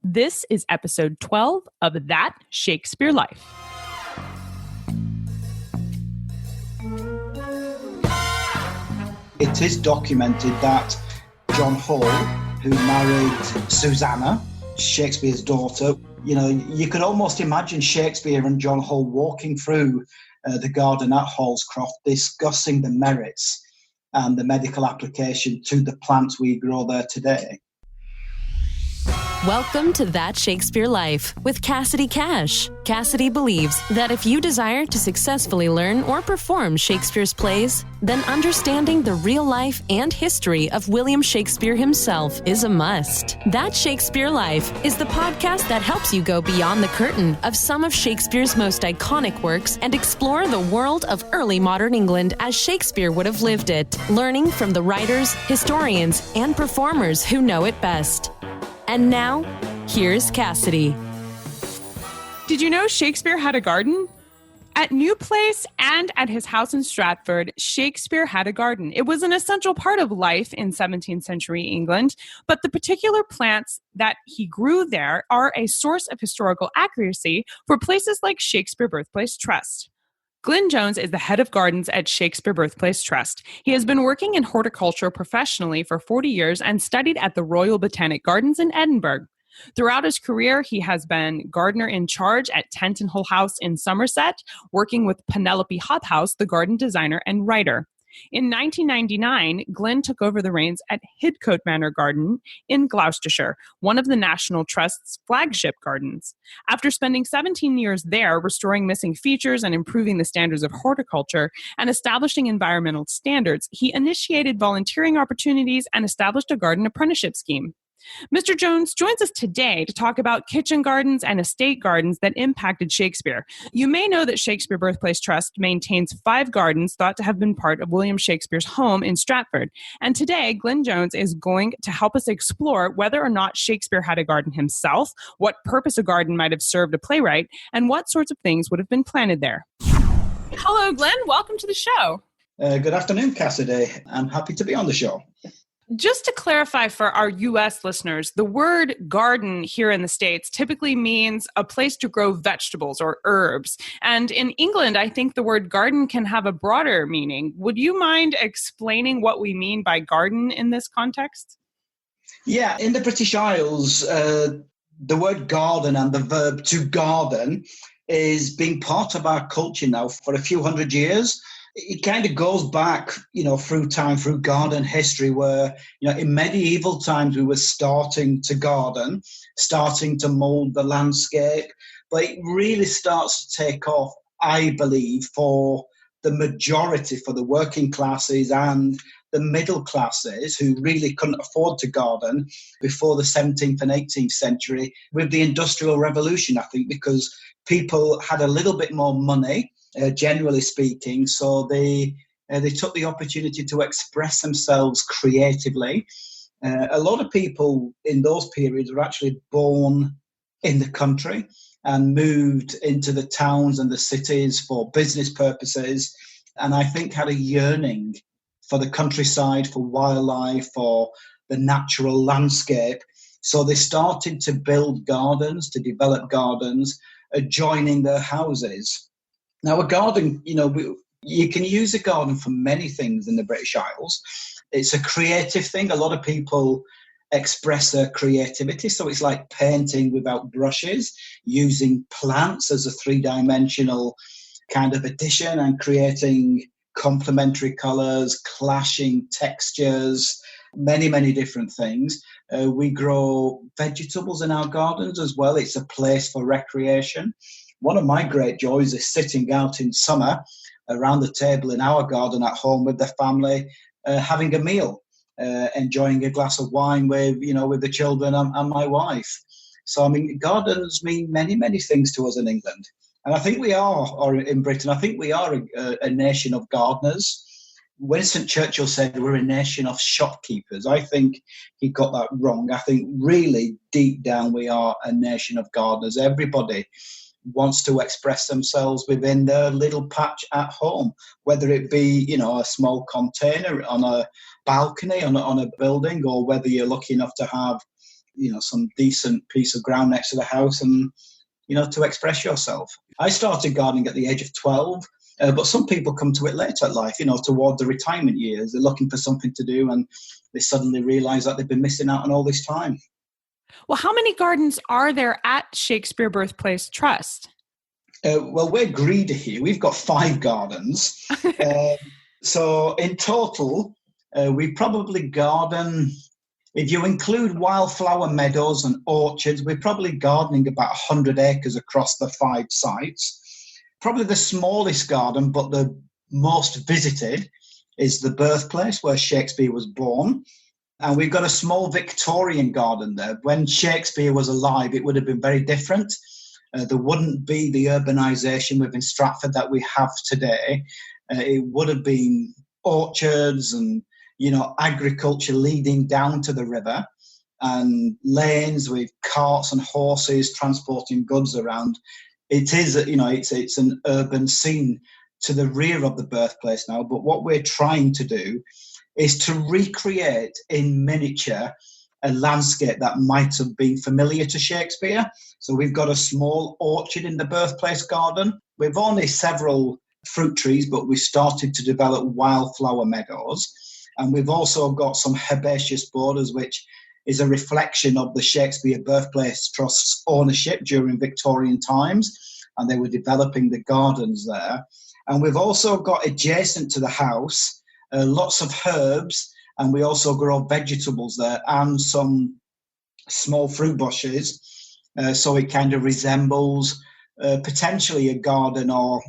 This is episode 12 of That Shakespeare Life. It is documented that John Hall, who married Susanna, Shakespeare's daughter, you could almost imagine Shakespeare and John Hall walking through the garden at Hallscroft, discussing the merits and the medical application to the plants we grow there today. Welcome to That Shakespeare Life with Cassidy Cash. Cassidy believes that if you desire to successfully learn or perform Shakespeare's plays, then understanding the real life and history of William Shakespeare himself is a must. That Shakespeare Life is the podcast that helps you go beyond the curtain of some of Shakespeare's most iconic works and explore the world of early modern England as Shakespeare would have lived it, learning from the writers, historians, and performers who know it best. And now, here's Cassidy. Did you know Shakespeare had a garden? At New Place and at his house in Stratford, Shakespeare had a garden. It was an essential part of life in 17th century England, but the particular plants that he grew there are a source of historical accuracy for places like Shakespeare Birthplace Trust. Glyn Jones is the head of gardens at Shakespeare Birthplace Trust. He has been working in horticulture professionally for 40 years and studied at the Royal Botanic Gardens in Edinburgh. Throughout his career, he has been gardener in charge at Tenton House in Somerset, working with Penelope Hobhouse, the garden designer and writer. In 1999, Glyn took over the reins at Hidcote Manor Garden in Gloucestershire, one of the National Trust's flagship gardens. After spending 17 years there, restoring missing features and improving the standards of horticulture and establishing environmental standards, he initiated volunteering opportunities and established a garden apprenticeship scheme. Mr. Jones joins us today to talk about kitchen gardens and estate gardens that impacted Shakespeare. You may know that Shakespeare Birthplace Trust maintains 5 gardens thought to have been part of William Shakespeare's home in Stratford. And today, Glyn Jones is going to help us explore whether or not Shakespeare had a garden himself, what purpose a garden might have served a playwright, and what sorts of things would have been planted there. Hello, Glyn. Welcome to the show. Good afternoon, Cassidy. I'm happy to be on the show. Just to clarify for our U.S. listeners, the word garden here in the States typically means a place to grow vegetables or herbs. And in England, I think the word garden can have a broader meaning. Would you mind explaining what we mean by garden in this context? Yeah, in the British Isles, the word garden and the verb to garden is being part of our culture now for a few hundred years. It kind of goes back, through time, through garden history, where, in medieval times we were starting to garden, starting to mould the landscape. But it really starts to take off, I believe, for the majority, for the working classes and the middle classes who really couldn't afford to garden before the 17th and 18th century with the Industrial Revolution, I think, because people had a little bit more money. Generally speaking, so they took the opportunity to express themselves creatively. A lot of people in those periods were actually born in the country and moved into the towns and the cities for business purposes, and I think had a yearning for the countryside, for wildlife, for the natural landscape. So they started to build gardens, to develop gardens, adjoining their houses. Now, a garden, you can use a garden for many things in the British Isles. It's a creative thing. A lot of people express their creativity. So it's like painting without brushes, using plants as a 3-dimensional kind of addition and creating complementary colours, clashing textures, many, many different things. We grow vegetables in our gardens as well. It's a place for recreation. One of my great joys is sitting out in summer around the table in our garden at home with the family, having a meal, enjoying a glass of wine with the children and my wife. So, gardens mean many, many things to us in England. And I think we are, or in Britain, I think we are a nation of gardeners. Winston Churchill said we're a nation of shopkeepers. I think he got that wrong. I think really deep down we are a nation of gardeners. Everybody wants to express themselves within their little patch at home, whether it be, a small container on a balcony on a building, or whether you're lucky enough to have some decent piece of ground next to the house and, to express yourself. I started gardening at the age of 12, but some people come to it later in life, toward the retirement years. They're looking for something to do and they suddenly realise that they've been missing out on all this time. Well, how many gardens are there at Shakespeare Birthplace Trust? Well, we're greedy here. We've got 5 gardens. So in total, we probably garden, if you include wildflower meadows and orchards, we're probably gardening about 100 acres across the 5 sites. Probably the smallest garden, but the most visited, is the birthplace where Shakespeare was born. And we've got a small Victorian garden there. When Shakespeare was alive, it would have been very different. There wouldn't be the urbanisation within Stratford that we have today. It would have been orchards and, agriculture leading down to the river and lanes with carts and horses transporting goods around. It is, it's an urban scene to the rear of the birthplace now. But what we're trying to do is to recreate in miniature a landscape that might have been familiar to Shakespeare. So we've got a small orchard in the birthplace garden. We've only several fruit trees, but we started to develop wildflower meadows. And we've also got some herbaceous borders, which is a reflection of the Shakespeare Birthplace Trust's ownership during Victorian times. And they were developing the gardens there. And we've also got adjacent to the house, lots of herbs, and we also grow vegetables there and some small fruit bushes. So it kind of resembles potentially a garden or,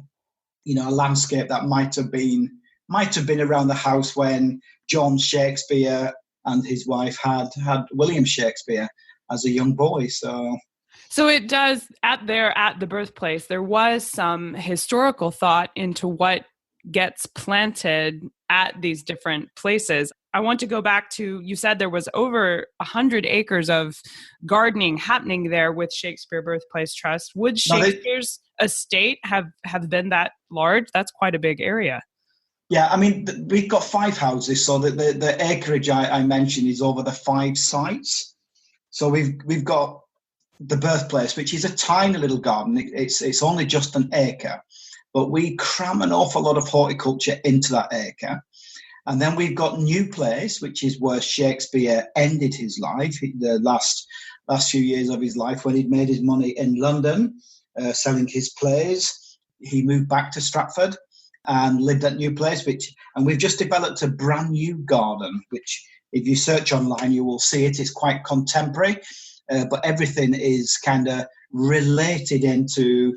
a landscape that might have been around the house when John Shakespeare and his wife had William Shakespeare as a young boy. So it does, at the birthplace, there was some historical thought into what gets planted at these different places. I want to go back to, you said there was over 100 acres of gardening happening there with Shakespeare Birthplace Trust. Would Shakespeare's estate have been that large? That's quite a big area. Yeah, I mean, we've got 5 houses, so the acreage I mentioned is over the 5 sites. So we've got the birthplace, which is a tiny little garden. It's only just an acre, but we cram an awful lot of horticulture into that acre. And then we've got New Place, which is where Shakespeare ended his life, the last few years of his life, when he'd made his money in London, selling his plays. He moved back to Stratford and lived at New Place, and we've just developed a brand new garden, which if you search online, you will see it. It's quite contemporary, but everything is kind of related into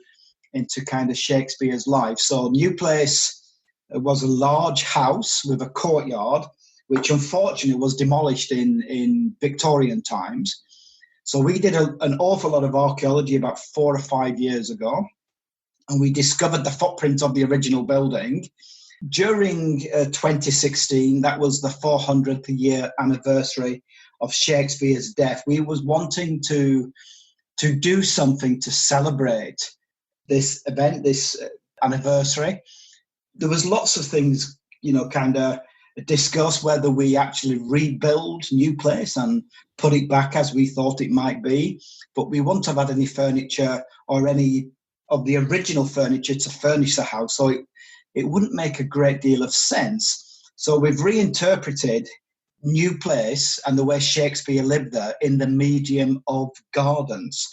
kind of Shakespeare's life. So New Place was a large house with a courtyard, which unfortunately was demolished in Victorian times. So we did an awful lot of archaeology about 4 or 5 years ago, and we discovered the footprint of the original building. During 2016, that was the 400th year anniversary of Shakespeare's death. We was wanting to do something to celebrate this event, this anniversary. There was lots of things, kind of discussed whether we actually rebuild New Place and put it back as we thought it might be, but we wouldn't have had any furniture or any of the original furniture to furnish the house, so it wouldn't make a great deal of sense. So we've reinterpreted New Place and the way Shakespeare lived there in the medium of gardens.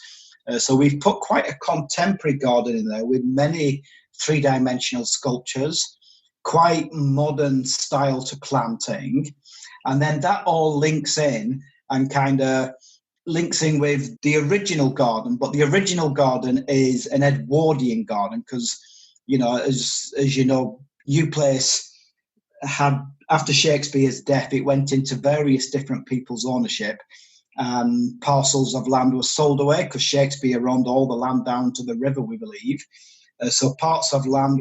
So we've put quite a contemporary garden in there with many 3-dimensional sculptures, quite modern style to planting. And then that all links in and kind of links in with the original garden. But the original garden is an Edwardian garden because, as you know, New Place had, after Shakespeare's death, it went into various different people's ownership. And parcels of land were sold away because Shakespeare owned all the land down to the river, we believe. So parts of land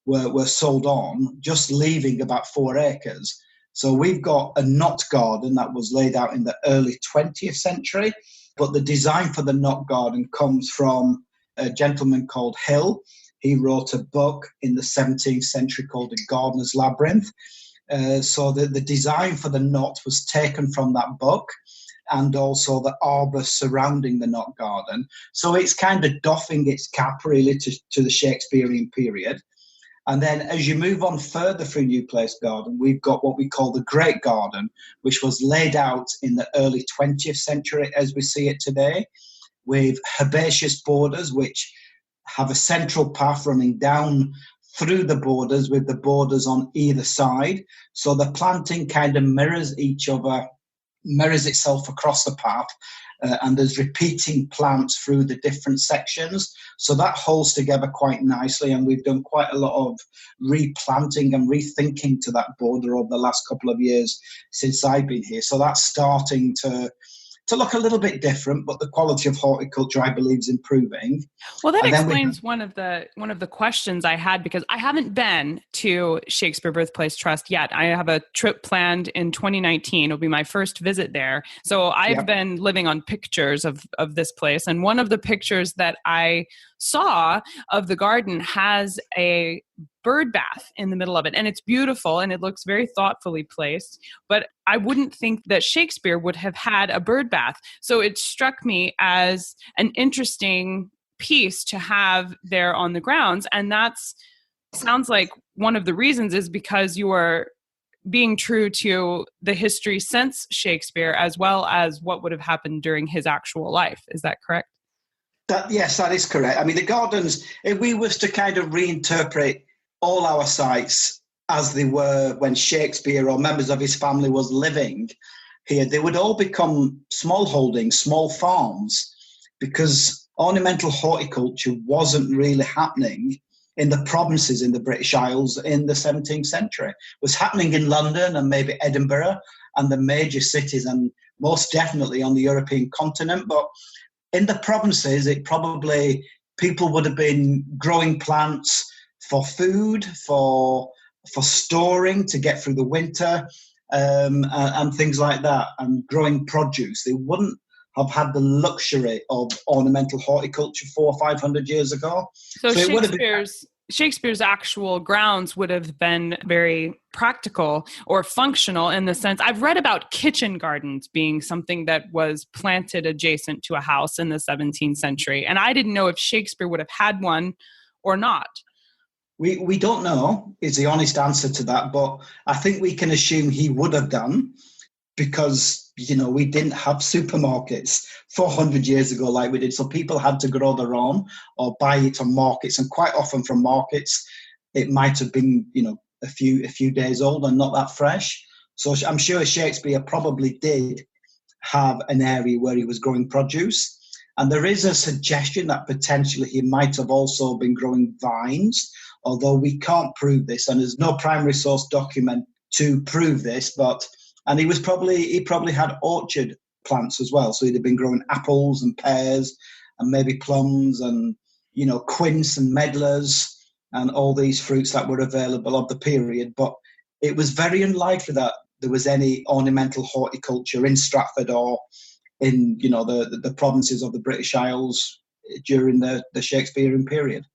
were sold on, just leaving about 4 acres. So we've got a knot garden that was laid out in the early 20th century, but the design for the knot garden comes from a gentleman called Hill. He wrote a book in the 17th century called The Gardener's Labyrinth. So the design for the knot was taken from that book. and also the arbour surrounding the knot garden. So it's kind of doffing its cap really to the Shakespearean period. And then as you move on further through New Place Garden, we've got what we call the Great Garden, which was laid out in the early 20th century as we see it today, with herbaceous borders, which have a central path running down through the borders with the borders on either side. So the planting kind of mirrors each other, mirrors itself across the path, and there's repeating plants through the different sections. So that holds together quite nicely, and we've done quite a lot of replanting and rethinking to that border over the last couple of years since I've been here. So that's starting to look a little bit different, but the quality of horticulture, I believe, is improving. Well, that explains one of the questions I had, because I haven't been to Shakespeare Birthplace Trust yet. I have a trip planned in 2019. It'll be my first visit there. So I've been living on pictures of this place. And one of the pictures that I saw of the garden has a bird bath in the middle of it. And it's beautiful and it looks very thoughtfully placed. But I wouldn't think that Shakespeare would have had a bird bath. So it struck me as an interesting piece to have there on the grounds. And that's sounds like one of the reasons is because you are being true to the history since Shakespeare, as well as what would have happened during his actual life. Is that correct? Yes, that is correct. I mean, the gardens, if we was to kind of reinterpret all our sites as they were when Shakespeare or members of his family was living here, they would all become small holdings, small farms, because ornamental horticulture wasn't really happening in the provinces in the British Isles in the 17th century. It was happening in London and maybe Edinburgh and the major cities, and most definitely on the European continent. But in the provinces, it probably, people would have been growing plants for food, for storing to get through the winter, and things like that, and growing produce. They wouldn't have had the luxury of ornamental horticulture 400 or 500 years ago. So Shakespeare's actual grounds would have been very practical or functional in the sense, I've read about kitchen gardens being something that was planted adjacent to a house in the 17th century. And I didn't know if Shakespeare would have had one or not. We don't know is the honest answer to that, but I think we can assume he would have done, because, you know, we didn't have supermarkets 400 years ago like we did. So people had to grow their own or buy it from markets. And quite often from markets, it might have been, you know, a few days old and not that fresh. So I'm sure Shakespeare probably did have an area where he was growing produce. And there is a suggestion that potentially he might have also been growing vines, although we can't prove this. And there's no primary source document to prove this, and he probably had orchard plants as well. So he'd have been growing apples and pears and maybe plums and, you know, quince and medlars and all these fruits that were available of the period. But it was very unlikely that there was any ornamental horticulture in Stratford or in, you know, the provinces of the British Isles during the Shakespearean period.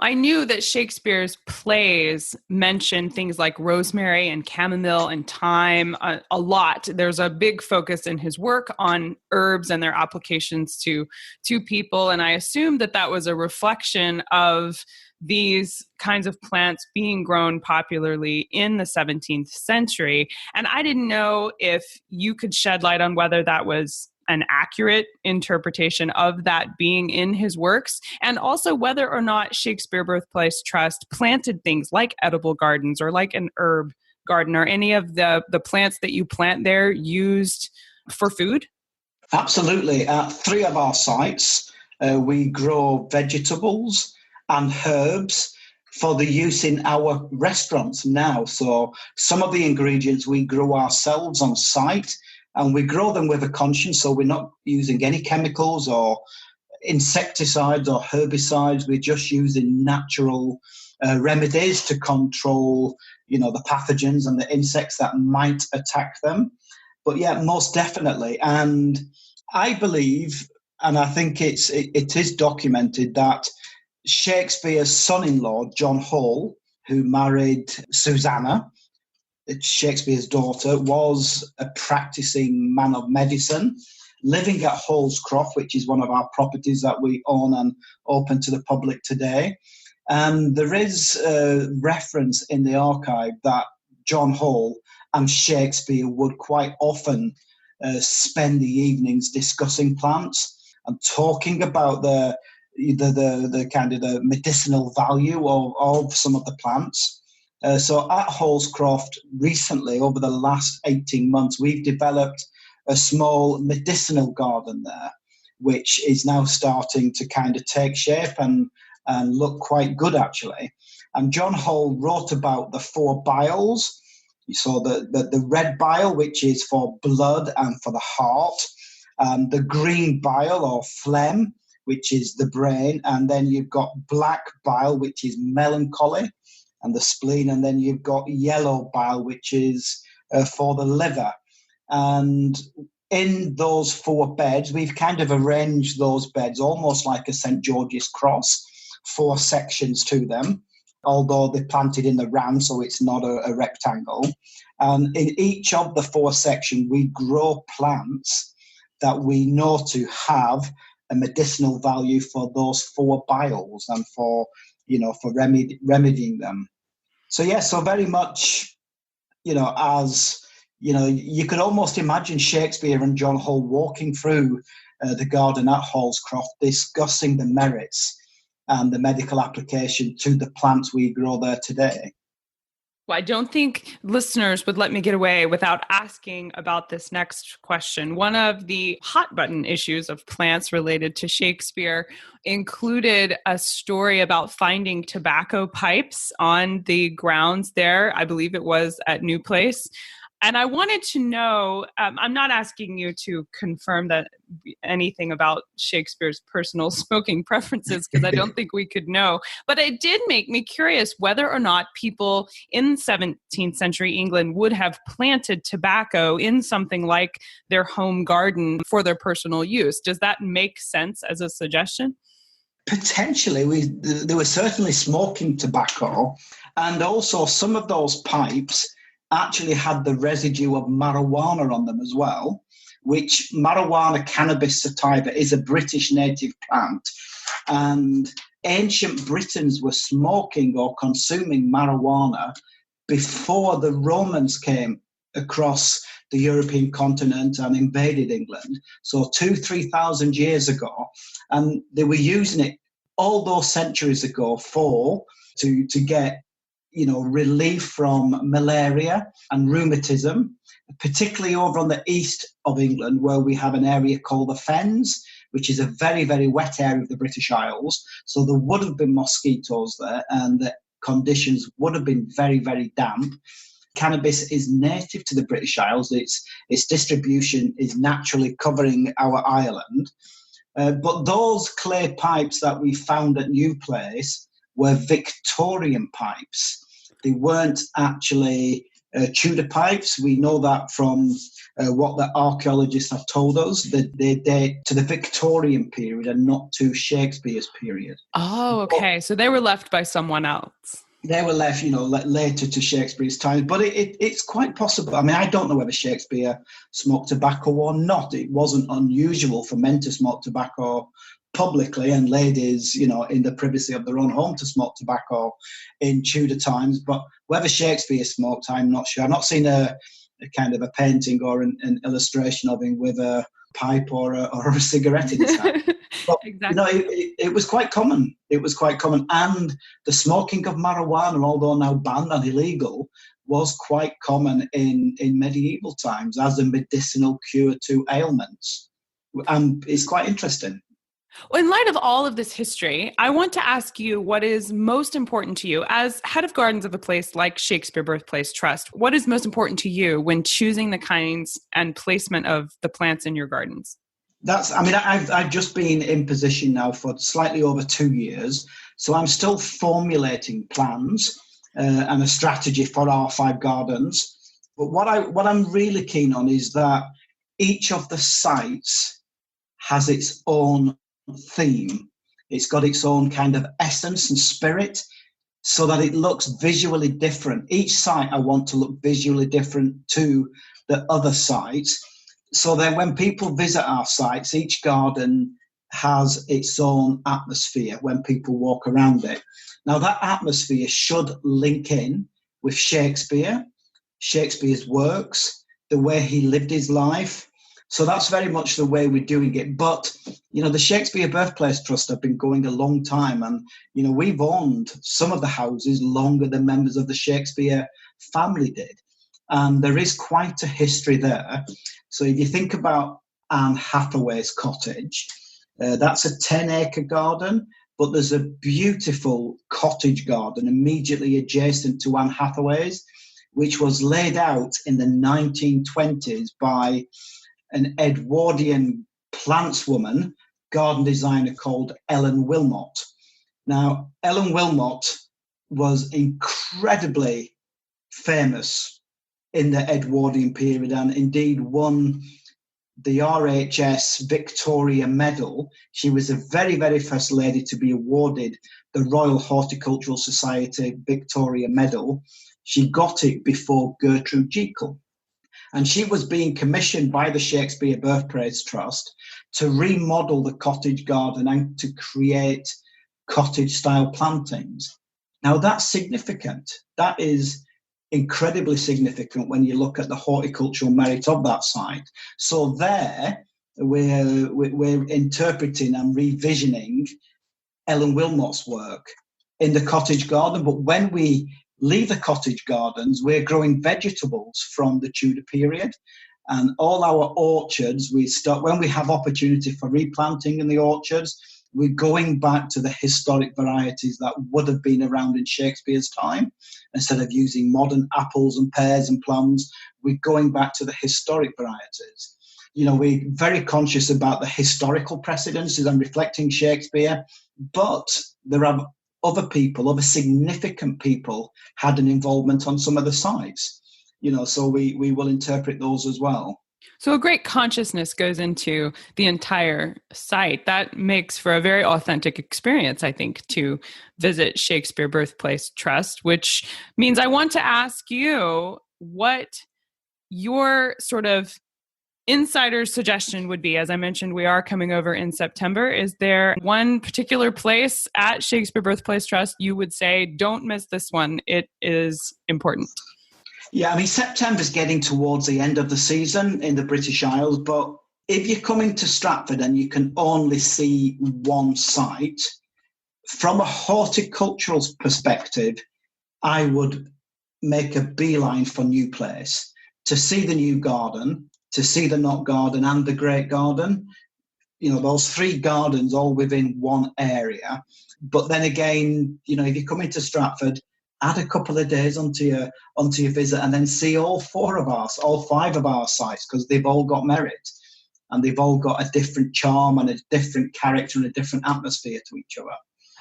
I knew that Shakespeare's plays mention things like rosemary and chamomile and thyme a lot. There's a big focus in his work on herbs and their applications to people. And I assumed that was a reflection of these kinds of plants being grown popularly in the 17th century. And I didn't know if you could shed light on whether that was an accurate interpretation of that being in his works, and also whether or not Shakespeare Birthplace Trust planted things like edible gardens or like an herb garden, or any of the plants that you plant there used for food? Absolutely. At 3 of our sites, we grow vegetables and herbs for the use in our restaurants now. So some of the ingredients we grow ourselves on site, and we grow them with a conscience, so we're not using any chemicals or insecticides or herbicides. We're just using natural remedies to control, you know, the pathogens and the insects that might attack them. But yeah, most definitely. And I believe, and I think it is documented, that Shakespeare's son-in-law, John Hall, who married Susanna, Shakespeare's daughter, was a practicing man of medicine. living at Holscroft, which is one of our properties that we own and open to the public today. And there is a reference in the archive that John Hall and Shakespeare would quite often spend the evenings discussing plants and talking about the kind of the medicinal value of some of the plants. So at Holscroft recently, over the last 18 months, we've developed a small medicinal garden there, which is now starting to kind of take shape and look quite good, actually. And John Hall wrote about the 4 biles. So the red bile, which is for blood and for the heart, the green bile or phlegm, which is the brain, and then you've got black bile, which is melancholy and the spleen, and then you've got yellow bile, which is for the liver. And in those 4 beds, we've kind of arranged those beds almost like a St. George's cross, 4 sections to them, although they're planted in the round, so it's not a rectangle. And in each of the 4 sections, we grow plants that we know to have a medicinal value for those 4 biles and for remedying them. So so very much, as you could almost imagine Shakespeare and John Hall walking through the garden at Holscroft, discussing the merits and the medical application to the plants we grow there today. Well, I don't think listeners would let me get away without asking about this next question. One of the hot button issues of plants related to Shakespeare included a story about finding tobacco pipes on the grounds there. I believe it was at New Place. And I wanted to know, I'm not asking you to confirm that anything about Shakespeare's personal smoking preferences, because I don't think we could know. But it did make me curious whether or not people in 17th century England would have planted tobacco in something like their home garden for their personal use. Does that make sense as a suggestion? Potentially. There was certainly smoking tobacco, and also some of those pipes actually had the residue of marijuana on them as well, which marijuana, Cannabis sativa, is a British native plant. And ancient Britons were smoking or consuming marijuana before the Romans came across the European continent and invaded England. So 2,000-3,000 years ago. And they were using it all those centuries ago to get relief from malaria and rheumatism, particularly over on the east of England, where we have an area called the Fens, which is a very, very wet area of the British Isles. So there would have been mosquitoes there, and the conditions would have been very, very damp. Cannabis is native to the British Isles. Its distribution is naturally covering our island. But those clay pipes that we found at New Place were Victorian pipes. They weren't actually Tudor pipes. We know that from what the archaeologists have told us, that they date to the Victorian period and not to Shakespeare's period. Oh, okay. So they were left by someone else. They were left, later to Shakespeare's time. But it's quite possible. I mean, I don't know whether Shakespeare smoked tobacco or not. It wasn't unusual for men to smoke tobacco publicly, and ladies, in the privacy of their own home, to smoke tobacco in Tudor times. But whether Shakespeare smoked, I'm not sure. I've not seen a kind of a painting or an illustration of him with a pipe or a cigarette in his hand. But, exactly. It was quite common. It was quite common. And the smoking of marijuana, although now banned and illegal, was quite common in medieval times as a medicinal cure to ailments. And it's quite interesting. Well, in light of all of this history, I want to ask you what is most important to you as head of gardens of a place like Shakespeare Birthplace Trust. What is most important to you when choosing the kinds and placement of the plants in your gardens? I've just been in position now for slightly over 2 years, so I'm still formulating plans and a strategy for our 5 gardens. But what I'm really keen on is that each of the sites has its own theme. It's got its own kind of essence and spirit, so that it looks visually different. Each site I want to look visually different to the other sites. So then when people visit our sites, each garden has its own atmosphere when people walk around it. Now, that atmosphere should link in with Shakespeare, Shakespeare's works, the way he lived his life. So that's very much the way we're doing it. But, the Shakespeare Birthplace Trust have been going a long time. And, we've owned some of the houses longer than members of the Shakespeare family did. And there is quite a history there. So if you think about Anne Hathaway's cottage, that's a 10-acre garden, but there's a beautiful cottage garden immediately adjacent to Anne Hathaway's, which was laid out in the 1920s by an Edwardian plantswoman, garden designer called Ellen Wilmot. Now, Ellen Wilmot was incredibly famous in the Edwardian period and indeed won the RHS Victoria Medal. She was the very, very first lady to be awarded the Royal Horticultural Society Victoria Medal. She got it before Gertrude Jekyll. And she was being commissioned by the Shakespeare Birthplace Trust to remodel the cottage garden and to create cottage-style plantings. Now, that's significant. That is incredibly significant when you look at the horticultural merit of that site. So there, we're interpreting and revisioning Ellen Wilmot's work in the cottage garden. But when we leave the cottage gardens, we're growing vegetables from the Tudor period. And all our orchards, when we have opportunity for replanting in the orchards, we're going back to the historic varieties that would have been around in Shakespeare's time. Instead of using modern apples and pears and plums, we're going back to the historic varieties. We're very conscious about the historical precedences and reflecting Shakespeare, but there are other significant people had an involvement on some of the sites, so we will interpret those as well. So a great consciousness goes into the entire site. That makes for a very authentic experience, I think, to visit Shakespeare Birthplace Trust, which means I want to ask you what your sort of insider suggestion would be. As I mentioned, we are coming over in September. Is there one particular place at Shakespeare Birthplace Trust you would say, don't miss this one? It is important. Yeah, September's getting towards the end of the season in the British Isles, but if you're coming to Stratford and you can only see one site, from a horticultural perspective, I would make a beeline for New Place to see the new garden, to see the Knott Garden and the Great Garden. Those three gardens all within one area. But then again, if you come into Stratford, add a couple of days onto your visit and then see all five of our sites, because they've all got merit and they've all got a different charm and a different character and a different atmosphere to each other.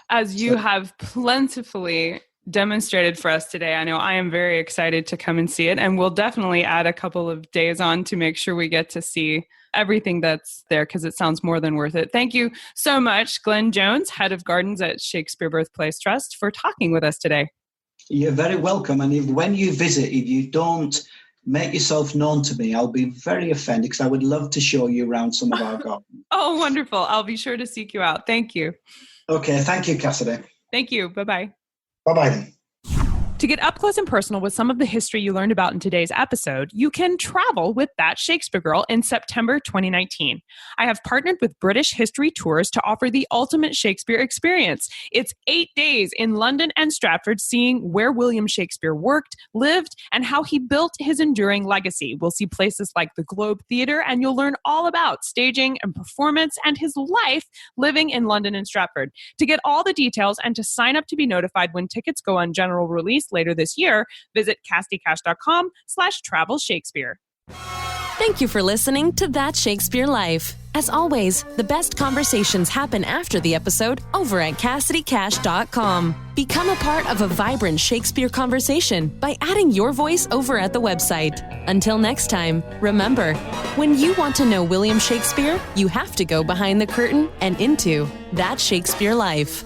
As you have plentifully demonstrated for us today, I know I am very excited to come and see it, and we'll definitely add a couple of days on to make sure we get to see everything that's there, because it sounds more than worth it. Thank you so much, Glyn Jones, Head of Gardens at Shakespeare Birthplace Trust, for talking with us today. You're very welcome. And when you visit, if you don't make yourself known to me, I'll be very offended, because I would love to show you around some of our gardens. Oh, wonderful. I'll be sure to seek you out. Thank you. Okay. Thank you, Cassidy. Thank you. Bye-bye. Bye-bye then. To get up close and personal with some of the history you learned about in today's episode, you can travel with That Shakespeare Girl in September 2019. I have partnered with British History Tours to offer the ultimate Shakespeare experience. It's 8 days in London and Stratford, seeing where William Shakespeare worked, lived, and how he built his enduring legacy. We'll see places like the Globe Theatre, and you'll learn all about staging and performance and his life living in London and Stratford. To get all the details and to sign up to be notified when tickets go on general release later this year, visit cassidycash.com/travelshakespeare. Thank you for listening to That Shakespeare Life. As always, the best conversations happen after the episode over at cassidycash.com. Become a part of a vibrant Shakespeare conversation by adding your voice over at the website. Until next time, remember, when you want to know William Shakespeare, you have to go behind the curtain and into That Shakespeare Life.